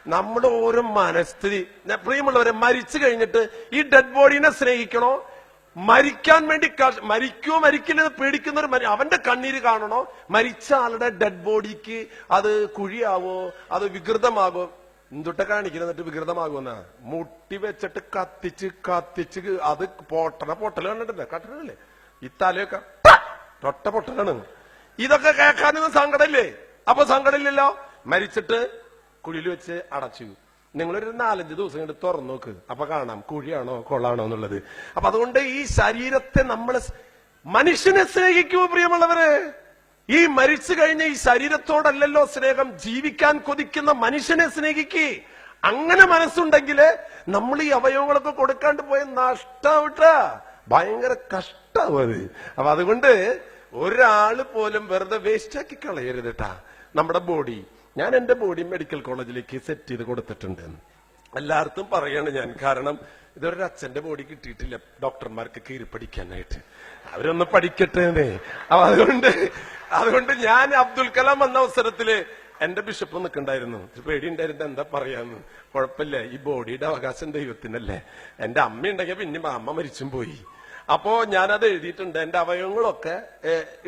നമ്മുടെ ഓരോ മനസ്ഥിതി. പ്രിയമുള്ളവരെ, മരിച്ചു കഴിഞ്ഞിട്ട് ഈ ഡെഡ് ബോഡീനെ സ്നേഹിക്കണോ, മരിക്കാൻ വേണ്ടി മരിക്കോ മരിക്കില്ലെന്ന് പേടിക്കുന്നവർ അവന്റെ കണ്ണീര് കാണണോ, മരിച്ച ആളുടെ ഡെഡ് ബോഡിക്ക് അത് കുഴിയാവോ, അത് വികൃതമാകോ? എന്തുട്ട കാണിക്കുന്നത് വികൃതമാകുമെന്നാ? മുട്ടി വെച്ചിട്ട് കത്തിച്ച് കത്തിച്ച് അത് പൊട്ടൽ കണ്ടിട്ടില്ല? കണ്ടിട്ടില്ലേ? ഈ തലയൊക്കെ തൊട്ട പൊട്ടലാണ്. ഇതൊക്കെ കേൾക്കാനൊന്നും സങ്കടമില്ലേ? അപ്പൊ സങ്കടമില്ലല്ലോ. മരിച്ചിട്ട് കുഴിയിൽ വെച്ച് അടച്ചു. നിങ്ങളൊരു 4-5 ദിവസം കണ്ട് തുറന്നു നോക്ക്, അപ്പൊ കാണാം കുഴിയാണോ കൊള്ളാണോ എന്നുള്ളത്. അപ്പൊ അതുകൊണ്ട് ഈ ശരീരത്തെ നമ്മൾ മനുഷ്യനെ സ്നേഹിക്കൂ പ്രിയമുള്ളവര്. ഈ മരിച്ചു കഴിഞ്ഞ ഈ ശരീരത്തോടല്ലല്ലോ സ്നേഹം. ജീവിക്കാൻ കൊതിക്കുന്ന മനുഷ്യനെ സ്നേഹിക്കേ. അങ്ങനെ മനസ്സുണ്ടെങ്കില് നമ്മൾ ഈ അവയവങ്ങളൊക്കെ കൊടുക്കാണ്ട് പോയ നഷ്ടാവിട്ട ഭയങ്കര കഷ്ടാവും അത്. അപ്പൊ അതുകൊണ്ട് ഒരാള് പോലും വെറുതെ വേസ്റ്റ് ആക്കി കളയരുതട്ടാ നമ്മുടെ ബോഡി. ഞാൻ എന്റെ ബോഡി മെഡിക്കൽ കോളേജിലേക്ക് സെറ്റ് ചെയ്ത് കൊടുത്തിട്ടുണ്ട്. എല്ലായിടത്തും പറയാണ് ഞാൻ. കാരണം ഇതൊരു അച്ഛന്റെ ബോഡി കിട്ടിയിട്ടില്ല ഡോക്ടർമാർക്ക് കീറി പഠിക്കാനായിട്ട്. അവരൊന്ന് പഠിക്കട്ടെ. അപ്പൊ അതുകൊണ്ട് ഞാൻ അബ്ദുൽ കലാം വന്ന അവസരത്തില് എന്റെ ബിഷപ്പ് നിൽക്കണ്ടായിരുന്നു. പേടിയുണ്ടായിരുന്നു എന്താ പറയാന്ന്. കുഴപ്പമില്ല, ഈ ബോഡിയുടെ അവകാശം ദൈവത്തിനല്ലേ. എന്റെ അമ്മ ഉണ്ടെങ്കിൽ പിന്നെ അമ്മ മരിച്ചും പോയി. അപ്പോ ഞാനത് എഴുതിയിട്ടുണ്ട്. എന്റെ അവയവങ്ങളൊക്കെ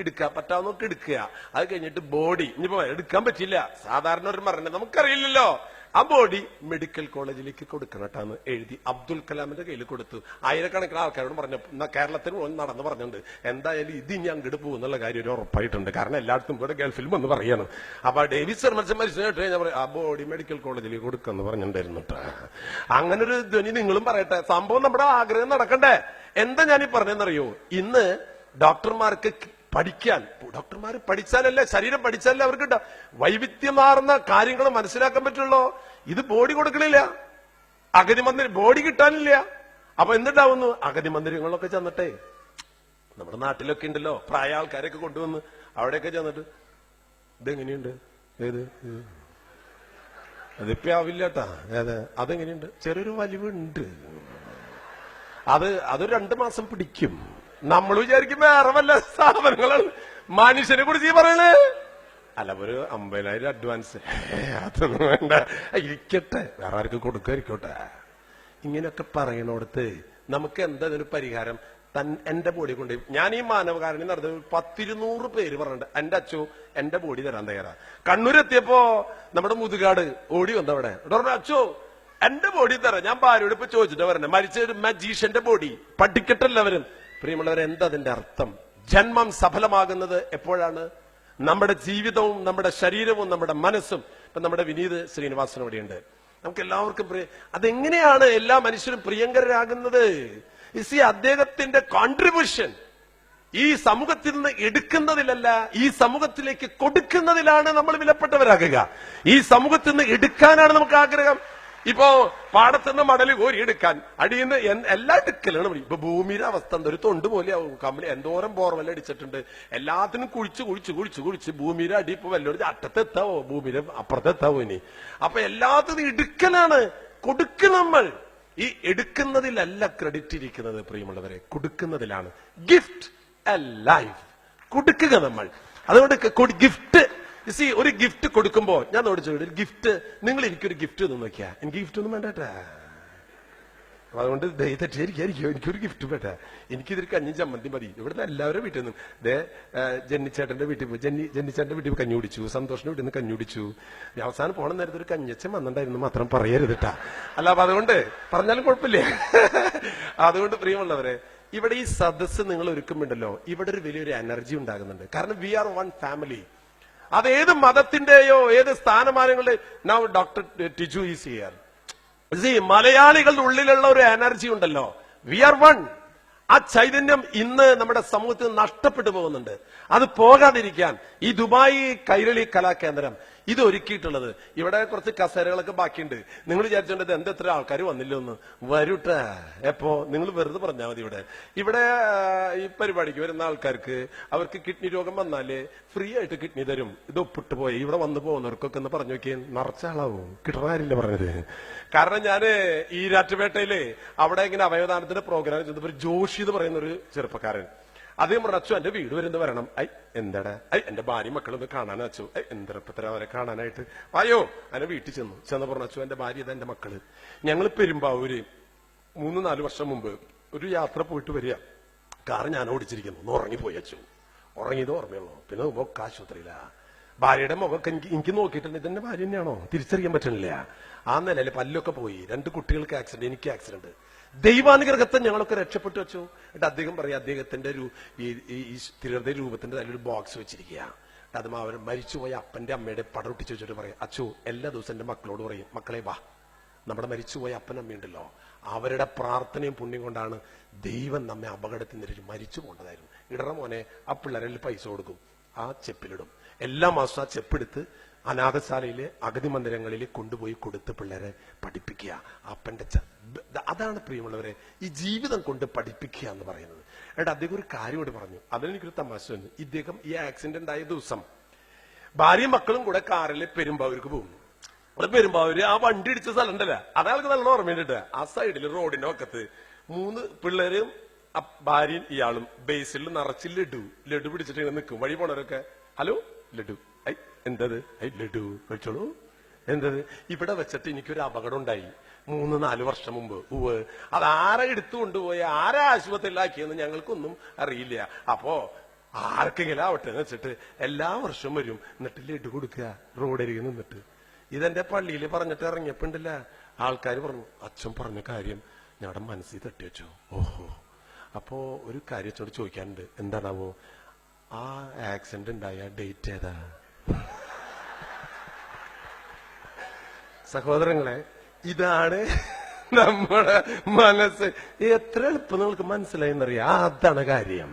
എടുക്കുക, പറ്റാവുന്നൊക്കെ എടുക്കുക. അത് കഴിഞ്ഞിട്ട് ബോഡി ഇനിയിപ്പോ എടുക്കാൻ പറ്റില്ല, സാധാരണ ഒരു മരണം നമുക്കറിയില്ലല്ലോ, ആ ബോഡി മെഡിക്കൽ കോളേജിലേക്ക് കൊടുക്കണട്ടാന്ന് എഴുതി അബ്ദുൽ കലാമിന്റെ കയ്യിൽ കൊടുത്തു. ആയിരക്കണക്കിന് ആൾക്കാരോട് പറഞ്ഞു, കേരളത്തിൽ നടന്ന് പറഞ്ഞിട്ടുണ്ട്. എന്തായാലും ഇത് ഇനി അങ്ങോട്ട് പോകുന്നുള്ള കാര്യം ഒരു ഉറപ്പായിട്ടുണ്ട്. കാരണം എല്ലായിടത്തും ഇവിടെ ഗൾഫിലും വന്ന് പറയണം. അപ്പൊ ഡേവിസ് മരിച്ചു ഞാൻ പറയും, ആ ബോഡി മെഡിക്കൽ കോളേജിലേക്ക് കൊടുക്കാന്ന് പറഞ്ഞിട്ടുണ്ടായിരുന്നു. അങ്ങനെ ഒരു ധ്വനി നിങ്ങളും പറയട്ടെ. സംഭവം നമ്മുടെ ആഗ്രഹം നടക്കണ്ടേ? എന്താ ഞാനീ പറഞ്ഞെന്നറിയോ? ഇന്ന് ഡോക്ടർമാർക്ക് ഡോക്ടർമാർ പഠിച്ചാലല്ലേ, ശരീരം പഠിച്ചാലല്ലേ അവർക്ക് വൈവിധ്യമാർന്ന കാര്യങ്ങൾ മനസ്സിലാക്കാൻ പറ്റുള്ളൂ. ഇത് ബോഡി കൊടുക്കണില്ല, അഗതി മന്ദിരം ബോഡി കിട്ടാനില്ല. അപ്പൊ എന്തുണ്ടാവുന്നു? അഗതി മന്ദിരങ്ങളൊക്കെ ചെന്നിട്ടേ, നമ്മുടെ നാട്ടിലൊക്കെ ഉണ്ടല്ലോ പ്രായ ആൾക്കാരൊക്കെ കൊണ്ടുവന്ന് അവിടെയൊക്കെ ചെന്നിട്ട് ഇതെങ്ങനെയുണ്ട്, ഏത് അതിപ്പോ ആവില്ലട്ടാ, ഏത് അതെങ്ങനെയുണ്ട്, ചെറിയൊരു വലിവുണ്ട്, അത് 2 മാസം പിടിക്കും. നമ്മൾ വിചാരിക്കും വേറെ വല്ല സ്ഥാപനങ്ങളാണ്. മനുഷ്യനെ കുറിച്ച് പറയണേ അല്ല, ഒരു 50,000 അഡ്വാൻസ്, അതൊന്നും വേണ്ട, ഇരിക്കട്ടെ, വേറെ ആർക്ക് കൊടുക്കാതിരിക്കട്ടെ. ഇങ്ങനെയൊക്കെ പറയണോടത്ത് നമുക്ക് എന്താ ഇതിന് പരിഹാരം? എന്റെ ബോഡി കൊണ്ട് ഞാൻ ഈ മാനവകാരണി നടന്നത് 10-200 പേര് പറഞ്ഞിട്ട് എന്റെ അച്ഛോ എന്റെ ബോഡി തരാൻ തയ്യാറാ. കണ്ണൂരെത്തിയപ്പോ നമ്മുടെ മുതുകാട് ഓടി വന്നവിടെ അച്ഛോ എന്റെ ബോഡി തരാം. ഞാൻ ഭാര്യയോട് ഇപ്പൊ ചോദിച്ചിട്ട് പറഞ്ഞത്, മരിച്ച ഒരു മജീഷ്യന്റെ ബോഡി പഠിക്കട്ടല്ലവരും. പ്രിയമുള്ളവരെ, എന്താ അതിന്റെ അർത്ഥം? ജന്മം സഫലമാകുന്നത് എപ്പോഴാണ്? നമ്മുടെ ജീവിതവും നമ്മുടെ ശരീരവും നമ്മുടെ മനസ്സും. ഇപ്പൊ നമ്മുടെ വിനീത് ശ്രീനിവാസൻ ഇവിടെയുണ്ട്. നമുക്ക് എല്ലാവർക്കും അതെങ്ങനെയാണ് എല്ലാ മനുഷ്യരും പ്രിയങ്കരാകുന്നത്? അദ്ദേഹത്തിന്റെ കോൺട്രിബ്യൂഷൻ ഈ സമൂഹത്തിൽ നിന്ന് എടുക്കുന്നതിലല്ല, ഈ സമൂഹത്തിലേക്ക് കൊടുക്കുന്നതിലാണ് നമ്മൾ വിലപ്പെട്ടവരാകുക. ഈ സമൂഹത്തിൽ നിന്ന് എടുക്കാനാണ് നമുക്ക് ആഗ്രഹം. ഇപ്പോ പാടത്തുനിന്ന് മടല് കോരിയെടുക്കാൻ അടിയുന്ന എല്ലാ എടുക്കലാണ്. ഇപ്പൊ ഭൂമിയുടെ അവസ്ഥ എന്താ? ഒരു തൊണ്ട് പോലെയാവും. കമ്പനി എന്തോരം ബോർവെൽ അടിച്ചിട്ടുണ്ട്. എല്ലാത്തിനും കുഴിച്ച് ഭൂമിയുടെ അടി ഇപ്പൊ വല്ലൊരു അറ്റത്തെത്താവോ, ഭൂമിയുടെ അപ്പുറത്തെത്താവോ ഇനി? അപ്പൊ എല്ലാത്തിനും എടുക്കലാണ്, കൊടുക്കുക. നമ്മൾ ഈ എടുക്കുന്നതിലല്ല ക്രെഡിറ്റ് ഇരിക്കുന്നത് പ്രിയമുള്ളവരെ, കൊടുക്കുന്നതിലാണ്. ഗിഫ്റ്റ് എ ലൈഫ്, കൊടുക്കുക നമ്മൾ. അതുകൊണ്ട് ഗിഫ്റ്റ് ഒരു ഗിഫ്റ്റ് കൊടുക്കുമ്പോ ഞാൻ ചോദിച്ചു, ഗിഫ്റ്റ് നിങ്ങൾ എനിക്കൊരു ഗിഫ്റ്റ് ഒന്നും നോക്കിയാ, എനിക്ക് ഗിഫ്റ്റ് ഒന്നും വേണ്ടട്ടാ. അതുകൊണ്ട് തെറ്റിയായിരിക്കും, എനിക്കൊരു ഗിഫ്റ്റ് വേണ്ട, എനിക്കിതൊരു കഞ്ഞി ചമ്മന്തി മതി. ഇവിടുന്ന് എല്ലാവരും വീട്ടിൽ നിന്നും ജെന്നിച്ചേട്ടന്റെ വീട്ടിൽ പോയി, ജെന്നിച്ചേട്ടന്റെ വീട്ടിൽ കഞ്ഞി കുടിച്ചു, സന്തോഷിന്റെ വീട്ടിൽ നിന്ന് കഞ്ഞി കുടിച്ചു. അവസാനം പോണ നേരത്തെ ഒരു കഞ്ഞച്ചൻ വന്നിട്ടുണ്ടായിരുന്നു മാത്രം പറയരുതിട്ടാ. അല്ല, അപ്പൊ അതുകൊണ്ട് പറഞ്ഞാലും കുഴപ്പമില്ല. അതുകൊണ്ട് പ്രിയമുള്ളവരെ, ഇവിടെ ഈ സദസ്സ് നിങ്ങൾ ഒരുക്കുമ്പോണ്ടല്ലോ, ഇവിടെ ഒരു വലിയൊരു എനർജി ഉണ്ടാകുന്നുണ്ട്. കാരണം വി ആർ വൺ ഫാമിലി. അത് ഏത് മതത്തിന്റെയോ ഏത് സ്ഥാനമാനങ്ങളുടെ now doctor Tiju is here. മലയാളികളുടെ ഉള്ളിലുള്ള ഒരു എനർജി ഉണ്ടല്ലോ, വി ആർ വൺ. ആ ചൈതന്യം ഇന്ന് നമ്മുടെ സമൂഹത്തിൽ നഷ്ടപ്പെട്ടു പോകുന്നുണ്ട്. അത് പോകാതിരിക്കാൻ ഈ ദുബായ് കൈരളി കലാകേന്ദ്രം ഇത് ഒരുക്കിയിട്ടുള്ളത്. ഇവിടെ കുറച്ച് കസേരകളൊക്കെ ബാക്കിയുണ്ട്. നിങ്ങൾ വിചാരിച്ചോണ്ടത് എത്ര ആൾക്കാർ വന്നില്ലൊന്ന് വരൂട്ടെ. എപ്പോ നിങ്ങൾ വെറുതെ പറഞ്ഞാൽ മതി. ഇവിടെ ഈ പരിപാടിക്ക് വരുന്ന ആൾക്കാർക്ക് അവർക്ക് കിഡ്നി രോഗം വന്നാല് ഫ്രീ ആയിട്ട് കിഡ്നി തരും. ഇത് ഒപ്പിട്ട് പോയി ഇവിടെ വന്നു പോകുന്നവർക്കൊക്കെ ഒന്ന് പറഞ്ഞു നോക്കിയാൽ നിറച്ചാളാവും. കിട്ടണാരില്ല പറഞ്ഞത്. കാരണം ഞാന് ഈരാറ്റുപേട്ടയില് അവിടെ ഇങ്ങനെ അവയവദാനത്തിന്റെ പ്രോഗ്രാം ചെയ്തപ്പോ ജോഷി എന്ന് പറയുന്ന ഒരു ചെറുപ്പക്കാരൻ, അദ്ദേഹം പറഞ്ഞു, അച്ചു എന്റെ വീട് വരുന്ന വരണം. എന്താടാ? എന്റെ ഭാര്യ മക്കളൊന്ന് കാണാനാ അച്ചു. എന്തരപ്പത്ര അവരെ കാണാനായിട്ട്? അയ്യോ, അതിനെ വീട്ടിൽ ചെന്ന് പറഞ്ഞു, അച്ചു എന്റെ ഭാര്യ ഇതാ എന്റെ മക്കള്. ഞങ്ങൾ പെരുമ്പാവൂര് 3-4 വർഷം മുമ്പ് ഒരു യാത്ര പോയിട്ട് വരിക. കാറ് ഞാൻ ഓടിച്ചിരിക്കുന്നു. ഒന്ന് ഉറങ്ങിപ്പോയി അച്ചു. ഉറങ്ങിയത് ഓർമ്മയുള്ളൂ. പിന്നെ മുഖം ആശുപത്രിയില്ല. ഭാര്യയുടെ മുഖമൊക്കെ എനിക്ക് നോക്കിയിട്ടുണ്ട്, ഇതെന്റെ ഭാര്യ തന്നെയാണോ തിരിച്ചറിയാൻ പറ്റണില്ല. ആ നിലയിൽ പല്ലൊക്കെ പോയി. 2 കുട്ടികൾക്ക് ആക്സിഡന്റ്, എനിക്ക് ആക്സിഡന്റ്. ദൈവാനുഗ്രഹത്തെ ഞങ്ങളൊക്കെ രക്ഷപ്പെട്ടു വെച്ചു. എന്നിട്ട് അദ്ദേഹം പറയാം, അദ്ദേഹത്തിന്റെ ഈ സ്ഥിരത രൂപത്തിന്റെ നല്ലൊരു ബോക്സ് വെച്ചിരിക്കുക. അത് അവർ മരിച്ചുപോയ അപ്പന്റെ അമ്മയുടെ പടം ഒട്ടിച്ച് വെച്ചിട്ട് പറയാം, അച്ചു എല്ലാ ദിവസവും എന്റെ മക്കളോട് പറയും, മക്കളെ വാ, നമ്മുടെ മരിച്ചുപോയ അപ്പനമ്മയുണ്ടല്ലോ, അവരുടെ പ്രാർത്ഥനയും പുണ്യം കൊണ്ടാണ് ദൈവം നമ്മെ അപകടത്തിൽ നിന്ന് മരിച്ചു പോകേണ്ടതായിരുന്നു. ഇടറ മോനെ, ആ പിള്ളേരിൽ പൈസ കൊടുക്കും, ആ ചെപ്പിലിടും. എല്ലാ മാസവും ആ ചെപ്പെടുത്ത് അനാഥശാലയിലെ അഗതി മന്ദിരങ്ങളിൽ കൊണ്ടുപോയി കൊടുത്ത് പിള്ളേരെ പഠിപ്പിക്കുക. അപ്പന്റെ അതാണ് പ്രിയമുള്ളവരെ ഈ ജീവിതം കൊണ്ട് പഠിപ്പിക്കുക എന്ന് പറയുന്നത്. എന്നിട്ട് അദ്ദേഹം ഒരു കാര്യം കൂടി പറഞ്ഞു, അതിലെനിക്കൊരു തമാശ വന്നു. ഇദ്ദേഹം ഈ ആക്സിഡന്റ് ആയ ദിവസം ഭാര്യയും മക്കളും കൂടെ കാറിൽ പെരുമ്പാവൂർക്ക് പോകുന്നു. അവിടെ പെരുമ്പാവൂര് ആ വണ്ടി ഇടിച്ച സ്ഥലം ഉണ്ടല്ല, അതാൾക്ക് നല്ല ഓർമ്മയുണ്ട്. ആ സൈഡിൽ റോഡിന്റെ പക്കത്ത് 3 പിള്ളേരും ഭാര്യയും ഇയാളും ബേസിൽ നിറച്ച് ലഡു പിടിച്ചിട്ട് ഇങ്ങനെ നിൽക്കും. വഴി പോണവരൊക്കെ, ഹലോ ലഡു, എന്തത്? ലഡു കഴിച്ചോളൂ. എന്തത്? ഇവിടെ വെച്ചിട്ട് എനിക്കൊരു അപകടം ഉണ്ടായി 3-4 വർഷം മുമ്പ്. അതാരെ എടുത്തു കൊണ്ടുപോയി ആരെ ആശുപത്രിയിലാക്കിയെന്ന് ഞങ്ങൾക്കൊന്നും അറിയില്ല. അപ്പോ ആർക്കെങ്കിലും ആവട്ടെ എന്ന് വെച്ചിട്ട് എല്ലാ വർഷവും വരും, എന്നിട്ട് ലഡു കൊടുക്കുക റോഡരികിൽ നിന്നിട്ട്. ഇതെന്റെ പള്ളിയിൽ പറഞ്ഞിട്ട് ഇറങ്ങിയപ്പോണ്ടല്ല ആൾക്കാർ പറഞ്ഞു, അച്ഛൻ പറഞ്ഞ കാര്യം ഞങ്ങളുടെ മനസ്സിൽ തട്ടി വെച്ചു. ഓഹോ, അപ്പോ ഒരു കാര്യം അച്ഛനോട് ചോദിക്കാനുണ്ട്. എന്താണാവോ? ആ ആക്സിഡന്റ് ഉണ്ടായ ഡേറ്റ് ഏതാ? സഹോദരങ്ങളെ, ഇതാണ് നമ്മുടെ മനസ്സ്. എത്ര എളുപ്പം നിങ്ങൾക്ക് മനസ്സിലായെന്നറിയാം. അതാണ് കാര്യം.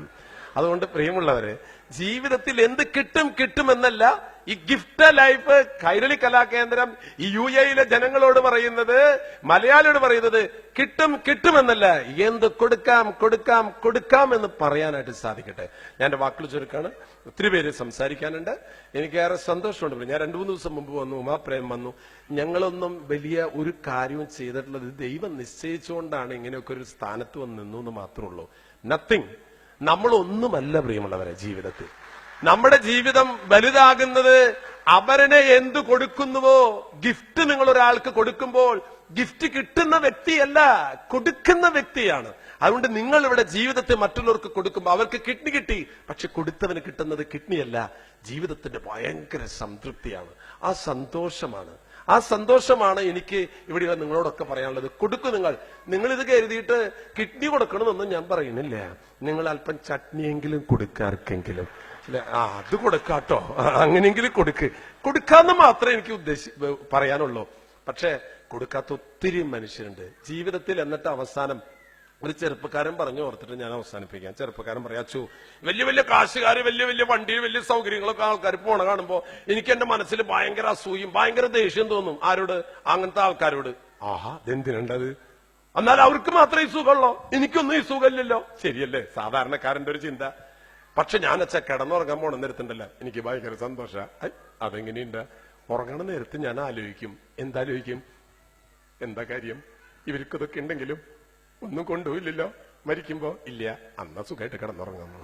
അതുകൊണ്ട് പ്രിയമുള്ളവരെ, ജീവിതത്തിൽ എന്ത് കിട്ടുമെന്നല്ല ഈ ഗിഫ്റ്റ് ലൈഫ് കൈരളി കലാകേന്ദ്രം ഈ UAE ജനങ്ങളോട് പറയുന്നത്, മലയാളിയോട് പറയുന്നത്, കിട്ടുമെന്നല്ല, എന്ത് കൊടുക്കാം എന്ന് പറയാനായിട്ട് സാധിക്കട്ടെ. ഞാൻ എന്റെ വാക്കുകൾ ചുരുക്കാണ്. ഒത്തിരി പേര് സംസാരിക്കാനുണ്ട്. എനിക്കേറെ സന്തോഷമുണ്ട്. ഞാൻ 2-3 ദിവസം മുമ്പ് വന്നു, ഉമാപ്രേം വന്നു. ഞങ്ങളൊന്നും വലിയ ഒരു കാര്യവും ചെയ്തിട്ടുള്ളത് ദൈവം നിശ്ചയിച്ചുകൊണ്ടാണ് ഇങ്ങനെയൊക്കെ ഒരു സ്ഥാനത്ത് വന്ന് നിന്നു എന്ന് മാത്രമേ ഉള്ളൂ. നത്തിങ്. നമ്മളൊന്നുമല്ല പ്രിയമുള്ളവരെ. ജീവിതത്തിൽ നമ്മുടെ ജീവിതം വലുതാകുന്നത് അവരനെ എന്തു കൊടുക്കുന്നുവോ. ഗിഫ്റ്റ് നിങ്ങൾ ഒരാൾക്ക് കൊടുക്കുമ്പോൾ ഗിഫ്റ്റ് കിട്ടുന്ന വ്യക്തിയല്ല, കൊടുക്കുന്ന വ്യക്തിയാണ്. അതുകൊണ്ട് നിങ്ങൾ ഇവിടെ ജീവിതത്തെ മറ്റുള്ളവർക്ക് കൊടുക്കുമ്പോൾ അവർക്ക് കിഡ്നി കിട്ടി, പക്ഷെ കൊടുത്തവന് കിട്ടുന്നത് കിഡ്നിയല്ല, ജീവിതത്തിന്റെ ഭയങ്കര സംതൃപ്തിയാണ്. ആ സന്തോഷമാണ് എനിക്ക് ഇവിടെ നിങ്ങളോടൊക്കെ പറയാനുള്ളത്. കൊടുക്കും. നിങ്ങൾ ഇത് കരുതിയിട്ട് കിഡ്നി കൊടുക്കണമെന്നൊന്നും ഞാൻ പറയുന്നില്ല. നിങ്ങൾ അല്പം ചട്നിയെങ്കിലും കൊടുക്കാർക്കെങ്കിലും അത് കൊടുക്കാട്ടോ, അങ്ങനെയെങ്കിലും കൊടുക്കാന്ന് മാത്രമേ എനിക്ക് പറയാനുള്ളൂ. പക്ഷെ കൊടുക്കാത്ത ഒത്തിരി മനുഷ്യരുണ്ട് ജീവിതത്തിൽ. എന്നിട്ട് അവസാനം ഒരു ചെറുപ്പക്കാരൻ പറഞ്ഞു ഓർത്തിട്ട് ഞാൻ അവസാനിപ്പിക്കാം. ചെറുപ്പക്കാരൻ പറയാ, അച്ചു വലിയ വലിയ കാശുകാര്, വലിയ വണ്ടി, വലിയ സൗകര്യങ്ങളൊക്കെ ആൾക്കാർ പോണ കാണുമ്പോ എനിക്ക് എന്റെ മനസ്സിൽ ഭയങ്കര അസൂയും ഭയങ്കര ദേഷ്യം തോന്നും. ആരോട്? അങ്ങനത്തെ ആൾക്കാരോട്. ആഹാ, ഇതെന്തിനുണ്ടത്? എന്നാൽ അവർക്ക് മാത്രമേ ഈ സുഖമുള്ളോ? എനിക്കൊന്നും ഈ സുഖമില്ലല്ലോ. ശരിയല്ലേ സാധാരണക്കാരന്റെ ഒരു ചിന്ത. പക്ഷെ ഞാൻ കിടന്നുറങ്ങാൻ പോണ നേരത്തുണ്ടല്ലോ എനിക്ക് ഭയങ്കര സന്തോഷ. അതെങ്ങനെയുണ്ട്? ഉറങ്ങണ നേരത്ത് ഞാൻ ആലോചിക്കും. എന്താ കാര്യം? ഇവർക്കിതൊക്കെ ഉണ്ടെങ്കിലും ഒന്നും കൊണ്ടുപോയില്ലല്ലോ. മരിക്കുമ്പോ ഇല്ല, അന്നാ സുഖമായിട്ട് കിടന്നുറങ്ങുന്നു.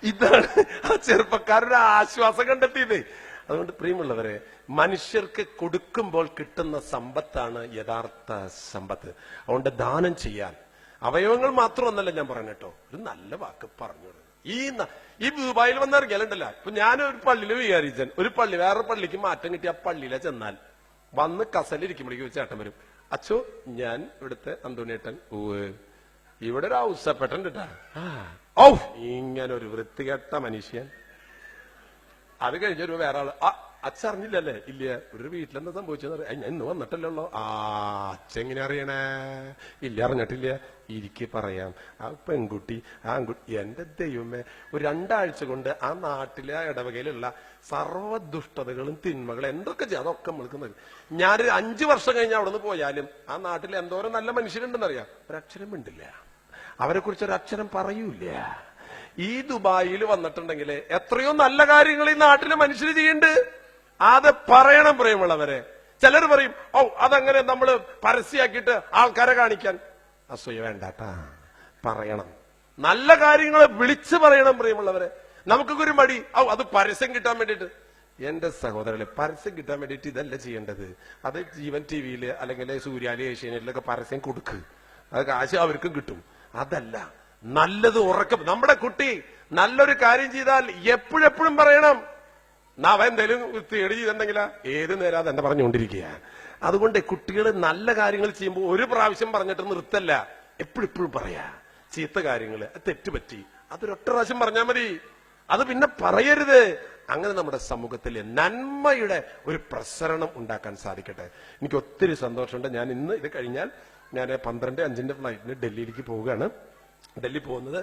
ഇതാണ് ആ ചെറുപ്പക്കാരുടെ ആശ്വാസം കണ്ടെത്തിയത്. അതുകൊണ്ട് പ്രിയമുള്ളവരെ, മനുഷ്യർക്ക് കൊടുക്കുമ്പോൾ കിട്ടുന്ന സമ്പത്താണ് യഥാർത്ഥ സമ്പത്ത്. അതുകൊണ്ട് ദാനം ചെയ്യാൻ അവയവങ്ങൾ മാത്രമൊന്നല്ല ഞാൻ പറഞ്ഞിട്ടോ, ഒരു നല്ല വാക്ക് പറഞ്ഞു. ഈ ദുബായിൽ വന്നിറങ്ങിയാലുണ്ടല്ല, ഇപ്പൊ ഞാനൊരു പള്ളിയിൽ വിചാരിച്ചൻ, ഒരു പള്ളി വേറെ പള്ളിക്ക് മാറ്റം കിട്ടി ആ പള്ളിയിലെ ചെന്നാൽ വന്ന് കസലിരിക്കുമ്പോഴേക്കും ഒരു ചേട്ടൻ വരും, അച്ചോ ഞാൻ ഇവിടുത്തെ അന്തോണിയേട്ടൻ. ഇവിടെ ഒരു ഔസപ്പെട്ടൻ കേട്ടാ. ഓ, ഇങ്ങനെ ഒരു വൃത്തികെട്ട മനുഷ്യൻ. അത് കഴിഞ്ഞൊരു വേറെ ആള്, അച്ഛറിഞ്ഞില്ലല്ലേ? ഇല്ല. ഒരു വീട്ടിലെന്താ സംഭവിച്ചെന്ന് ഞാൻ ഇന്ന് വന്നിട്ടല്ലോ. അച്ഛെങ്ങനെ അറിയണേ? ഇല്ല, അറിഞ്ഞിട്ടില്ല. ഇരിക്കെ പറയാം. ആ പെൺകുട്ടി, ആ ആൺകുട്ടി, എന്റെ ദൈവമേ, ഒരു 2 ആഴ്ച കൊണ്ട് ആ നാട്ടിലെ ഇടവകയിലുള്ള സർവ്വ ദുഷ്ടതകളും തിന്മകളും എന്തൊക്കെ ചെയ്യും അതൊക്കെ നമ്മൾക്ക്. ഞാനൊരു 5 വർഷം കഴിഞ്ഞ് അവിടെ നിന്ന് പോയാലും ആ നാട്ടിൽ എന്തോരം നല്ല മനുഷ്യരുണ്ടെന്നറിയാം, ഒരക്ഷരം മിണ്ടില്ല, അവരെ കുറിച്ച് ഒരക്ഷരം പറയൂല. ഈ ദുബായിൽ വന്നിട്ടുണ്ടെങ്കിൽ എത്രയോ നല്ല കാര്യങ്ങൾ ഈ നാട്ടിലെ മനുഷ്യർ ചെയ്യുന്നുണ്ട്. അത് പറയണം പ്രിയമുള്ളവരെ. ചിലർ പറയും, ഓ അതങ്ങനെ നമ്മള് പരസ്യമാക്കിയിട്ട് ആൾക്കാരെ കാണിക്കാൻ. അസൂയ വേണ്ടാട്ടാ, പറയണം. നല്ല കാര്യങ്ങൾ വിളിച്ചു പറയണം പ്രിയമുള്ളവരെ. നമുക്കൊക്കെ ഒരു മടി, അത് പരസ്യം കിട്ടാൻ വേണ്ടിയിട്ട്. എന്റെ സഹോദരനെ, പരസ്യം കിട്ടാൻ വേണ്ടിയിട്ട് ഇതല്ല ചെയ്യേണ്ടത്. അത് ജീവൻ ടിവിയില് അല്ലെങ്കിൽ സൂര്യാലി ഏഷ്യാനെറ്റിലൊക്കെ പരസ്യം കൊടുക്ക്, അത് കാശ് അവർക്കും കിട്ടും. അതല്ല, നല്ലത് ഉറക്കം. നമ്മുടെ കുട്ടി നല്ലൊരു കാര്യം ചെയ്താൽ എപ്പോഴെപ്പോഴും പറയണം. അവ എന്തേലും തേടി ചെയ്തിട്ടുണ്ടെങ്കിലാ ഏത് നേരം അതെന്നെ പറഞ്ഞുകൊണ്ടിരിക്കുക. അതുകൊണ്ട് കുട്ടികൾ നല്ല കാര്യങ്ങൾ ചെയ്യുമ്പോൾ ഒരു പ്രാവശ്യം പറഞ്ഞിട്ട് നിർത്തല്ല, എപ്പോഴെപ്പോഴും പറയാ. ചീത്ത കാര്യങ്ങള്, തെറ്റുപറ്റി, അതൊരൊറ്റ പ്രാവശ്യം പറഞ്ഞാൽ മതി, അത് പിന്നെ പറയരുത്. അങ്ങനെ നമ്മുടെ സമൂഹത്തിലെ നന്മയുടെ ഒരു പ്രസരണം ഉണ്ടാക്കാൻ സാധിക്കട്ടെ. എനിക്ക് ഒത്തിരി സന്തോഷമുണ്ട്. ഞാൻ ഇന്ന് ഇത് കഴിഞ്ഞാൽ ഞാൻ 12:05 ഫ്ലൈറ്റിന് ഡൽഹിയിലേക്ക് പോവുകയാണ്. ഡൽഹി പോകുന്നത്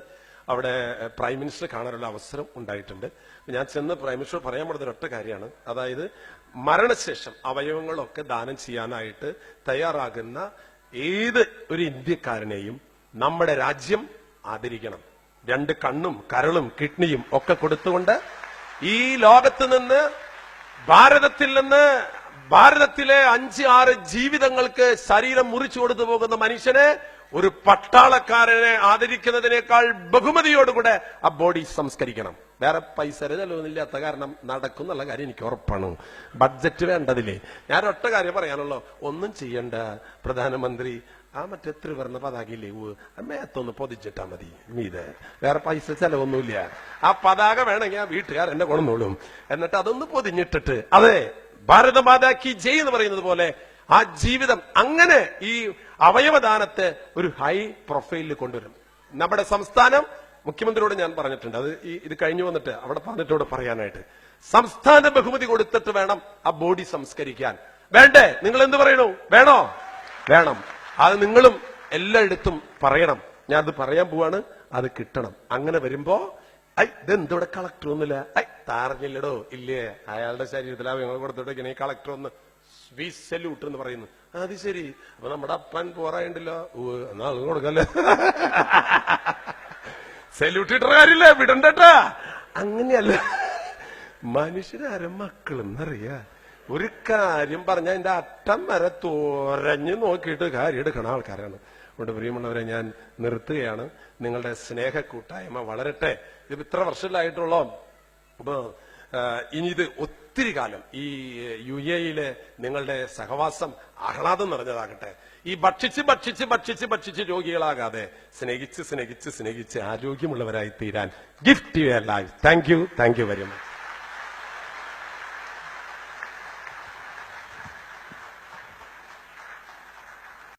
അവിടെ പ്രൈം മിനിസ്റ്റർ കാണാനുള്ള അവസരം ഉണ്ടായിട്ടുണ്ട്. ഞാൻ ചെന്ന് പ്രൈം മിനിസ്റ്റർ പറയാൻ പോകുന്ന ഒരൊറ്റ കാര്യമാണ്. അതായത് മരണശേഷം അവയവങ്ങളൊക്കെ ദാനം ചെയ്യാനായിട്ട് തയ്യാറാകുന്ന ഏത് ഒരു ഇന്ത്യക്കാരനെയും നമ്മുടെ രാജ്യം ആദരിക്കണം. 2 കണ്ണും കരളും കിഡ്നിയും ഒക്കെ കൊടുത്തുകൊണ്ട് ഈ ലോകത്ത് നിന്ന്, ഭാരതത്തിൽ നിന്ന്, ഭാരതത്തിലെ 5-6 ജീവിതങ്ങൾക്ക് ശരീരം മുറിച്ചു കൊടുത്തു പോകുന്ന മനുഷ്യനെ ഒരു പട്ടാളക്കാരനെ ആദരിക്കുന്നതിനേക്കാൾ ബഹുമതിയോടുകൂടെ ആ ബോഡി സംസ്കരിക്കണം. വേറെ പൈസ ചെലവൊന്നുമില്ലാത്ത കാരണം നടക്കും എന്നുള്ള കാര്യം എനിക്ക് ഉറപ്പാണ്. ബഡ്ജറ്റ് വേണ്ടതില്ലേ. ഞാൻ ഒറ്റ കാര്യം പറയാനുള്ളൂ, ഒന്നും ചെയ്യണ്ട. പ്രധാനമന്ത്രി മറ്റേ ത്രിവർണ്ണ പതാകയില്ലേ, മേത്തൊന്ന് പൊതിച്ചിട്ടാ മതി മീതെ, വേറെ പൈസ ചെലവൊന്നുമില്ല. ആ പതാക വേണമെങ്കിൽ ആ വീട്ടുകാർ എന്നെ കൊണ്ടുവന്നോളും. എന്നിട്ട് അതൊന്ന് പൊതിഞ്ഞിട്ടിട്ട്, അതെ, ഭാരതമാതാക്കി ജയ് എന്ന് പറയുന്നത് പോലെ ആ ജീവിതം അങ്ങനെ ഈ അവയവദാനത്തെ ഒരു ഹൈ പ്രൊഫൈലിൽ കൊണ്ടുവരും. നമ്മുടെ സംസ്ഥാനം മുഖ്യമന്ത്രിയോട് ഞാൻ പറഞ്ഞിട്ടുണ്ട്, അത് ഇത് കഴിഞ്ഞു വന്നിട്ട് അവിടെ പറഞ്ഞിട്ടോട് പറയാനായിട്ട്. സംസ്ഥാന ബഹുമതി കൊടുത്തിട്ട് വേണം ആ ബോഡി സംസ്കരിക്കാൻ. വേണ്ടേ? നിങ്ങൾ എന്ത് പറയണു? വേണോ? വേണം. അത് നിങ്ങളും എല്ലായിടത്തും പറയണം. ഞാൻ അത് പറയാൻ പോവാണ്, അത് കിട്ടണം. അങ്ങനെ വരുമ്പോ ഇതെന്തോടെ കളക്ടർ ഒന്നുമില്ല, താറിഞ്ഞില്ലടോ, ഇല്ലേ, അയാളുടെ ശരീരത്തിൽ അവയവങ്ങൾ കൊടുത്തിട്ടൊക്കെ കളക്ടർ ഒന്ന് സല്യൂട്ട് എന്ന് പറയുന്നു. അത് ശരി, അപ്പൊ നമ്മുടെ അപ്പൻ പോറായിണ്ടല്ലോ, എന്നാ അത് കൊടുക്കല്ലേ, സല്യൂട്ട് ഇട്ട കാര്യമില്ല, വിടണ്ടട്ടാ. അങ്ങനെയല്ല, മനുഷ്യരാരും മക്കളെന്നറിയാ. ഒരു കാര്യം പറഞ്ഞാൽ അതിന്റെ അറ്റം വരെ തോരഞ്ഞ് നോക്കിയിട്ട് കാര്യം എടുക്കണ ആൾക്കാരാണ്. അതുകൊണ്ട് പ്രിയമുള്ളവരെ, ഞാൻ നിർത്തുകയാണ്. നിങ്ങളുടെ സ്നേഹ കൂട്ടായ്മ വളരട്ടെ. ഇത് ഇത്ര വർഷത്തിലായിട്ടുള്ളോ. അപ്പൊ ഇനി ഇത് ഒത്തിരി കാലം ഈ UAE-യിലെ നിങ്ങളുടെ സഹവാസം ആഹ്ലാദം നിറഞ്ഞതാകട്ടെ. ഈ ഭക്ഷിച്ച് രോഗികളാകാതെ സ്നേഹിച്ച് ആരോഗ്യമുള്ളവരായി തീരാൻ gift your life. Thank you very much.